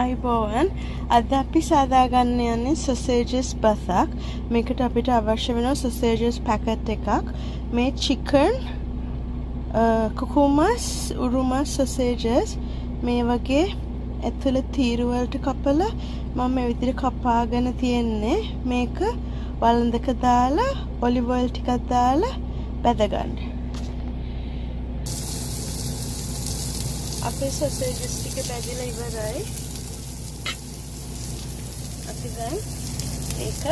අයිබෝවන් අද අපි සාදාගන්න යන්නේ සොසේජස් බතක්. මේකට අපිට අවශ්‍ය වෙන සොසේජස් පැකට් එකක්. මේ චිකන් කුකුමස් උරුමස් සොසේජස් මේ වගේ ඇතුළේ තීරු වලට කපලා මම මේ විදිහට කපාගෙන තියෙන්නේ. මේක වළඳක දාලා ඔලිව් ඔයිල් ටිකක් දාලා බැද ගන්න. අපේ සොසේජස් ටික බැදලා ඉවරයි. අපි දැන් ඒක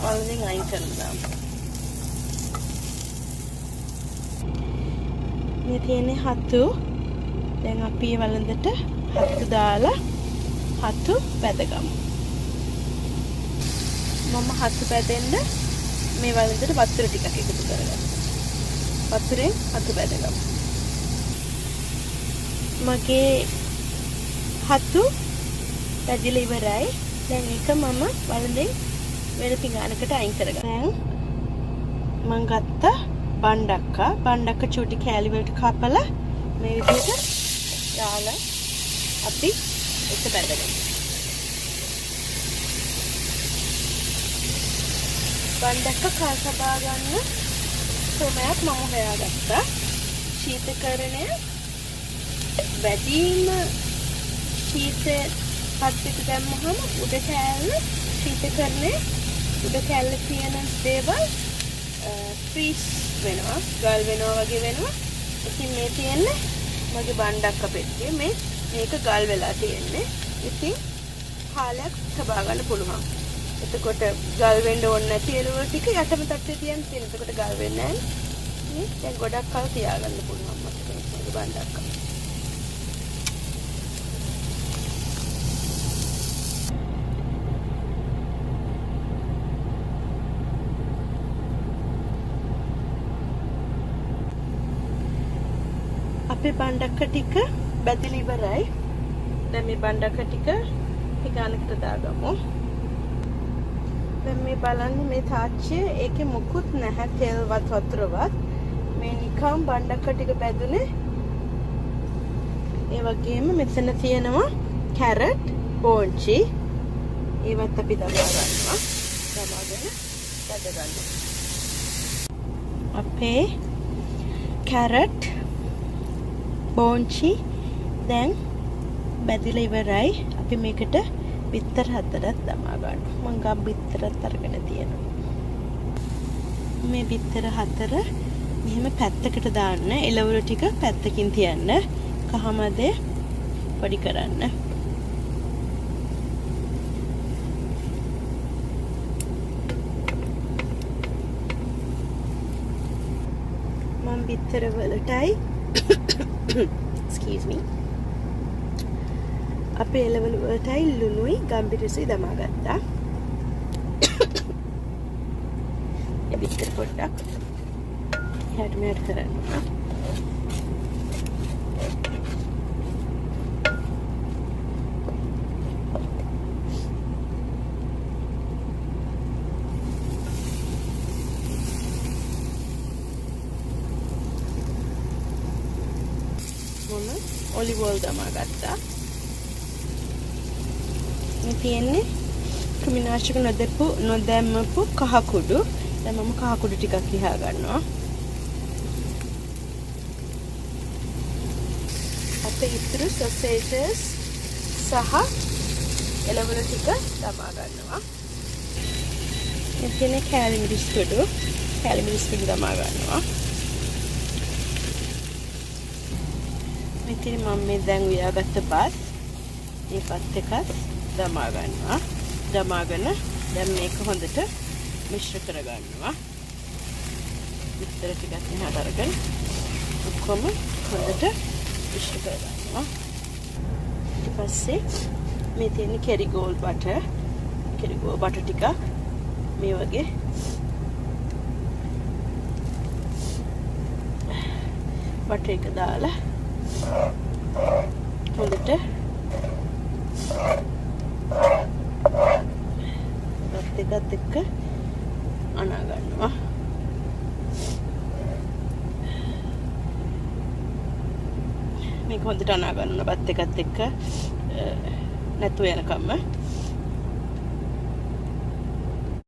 වලින් අයින් කරලා මේ තියෙන්නේ හතු. දැන් අපි වළඳට හතු දාලා හතු බැදගමු. මම හතු බැදෙන්න මේ වළඳට වතුර ටිකක් එකතු කරගන්නවා. වතුරෙන් හතු බැදගමු. මගේ හතු බැදලා ඉවරයි. දැන් ඒක මම වළඳෙන් වෙන පිඟානකට අයින් කරගන්නවා. දැන් මම ගත්ත බණ්ඩක්ක චූටි කෑලි වලට කපලා මේ විදිහට දාලා අපි ඒක බැදගමු. බණ්ඩක්ක කසබා ගන්න ක්‍රමයක් මම හොයාගත්තා. ශීතකරණය වැඩිම ශීතය පත්තිට දැම්මහම උඩ කෑල්ල ශීතකරණය උඩ කෑල්ල තියෙන දේවල් ෆ්‍රීස් වෙනවා, ගල් වෙනවා වගේ වෙනවා. ඉතින් මේ තියෙන්නේ මගේ බණ්ඩක්ක පෙට්ටිය. මේක ගල් වෙලා තියෙන්නේ. ඉතින් කාලයක් තබා ගන්න පුළුවන්. එතකොට ගල් වෙන්න ඕනේ නැති එළවලු ටික යටම තට්ටේ තියන්න තියෙන. එතකොට ගල් වෙන්නේ නැහැ. දැන් ගොඩක් කල් තියාගන්න පුළුවන් මට මේ බණ්ඩක්ක. අපේ බණ්ඩක්ක ටික බැදලා ඉවරයි. දැන් මේ බණ්ඩක්ක ටික පිඟානකට දාගමු. දැන් මේ බලන්න මේ තාච්චිය ඒකේ මුකුත් නැහැ, තෙල්වත් වතුරවත්. මේ නිකම් බණ්ඩක්ක ටික බැදුනේ. ඒ වගේම මෙතන තියෙනවා කැරට් බෝංචි. ඒවත් අපි දමා ගන්නවා. දමාගෙන බැද ගන්නවා. අපේ කැරට් බෝංචි දැන් බැදලා ඉවරයි. අපි මේකට බිත්තර 4ක් දමා ගන්නවා. මම ගම් බිත්තරත් අරගෙන තියෙනවා. මේ බිත්තර 4 මෙහෙම පැත්තකට දාන්න. එළවලු ටික පැත්තකින් තියන්න. කහමදේ පොඩි කරන්න. මම බිත්තර වලටයි excuse me අපේ එළවලු වලටයි ලුණුයි ගම්බිරිසුයි දමා ගත්තා. ඒ බිත්තර පොඩ්ඩක් එහාට මෙහාට කරනවා. ඔලිව් ඔයිල් දමා ගත්තා. මේ තියෙන්නේ ක්‍රිමිනාශක නොදැම්මපු කහ කුඩු. දැන් මම කහ කුඩු ටිකක් ලියා ගන්නවා. අපේ ඉතුරු සොසේජස් සහ එළවලු ටික දමා ගන්නවා. මේ තියෙන්නේ කෑලි මිරිස් කුඩු දමා ගන්නවා. මෙතන මම මේ දැන් උයාගත්ත බත් මේ බත් එකත් දමා ගන්නවා. දමාගෙන දැන් මේක හොඳට මිශ්‍ර කර ගන්නවා. විතර ටිකක් එහාට අරගෙන ඔක්කොම හොඳට මිශ්‍ර කර ගන්නවා. ඊට පස්සේ මේ තියෙන කෙරිගෝල් බටර් ටිකක් මේ වගේ බටර් එක දාලා හොඳට එකත් එක්ක අනා ගන්නවා. මේක හොඳට අනා ගන්නවා බත් එකත් එක්ක නැතු වෙනකම්ම.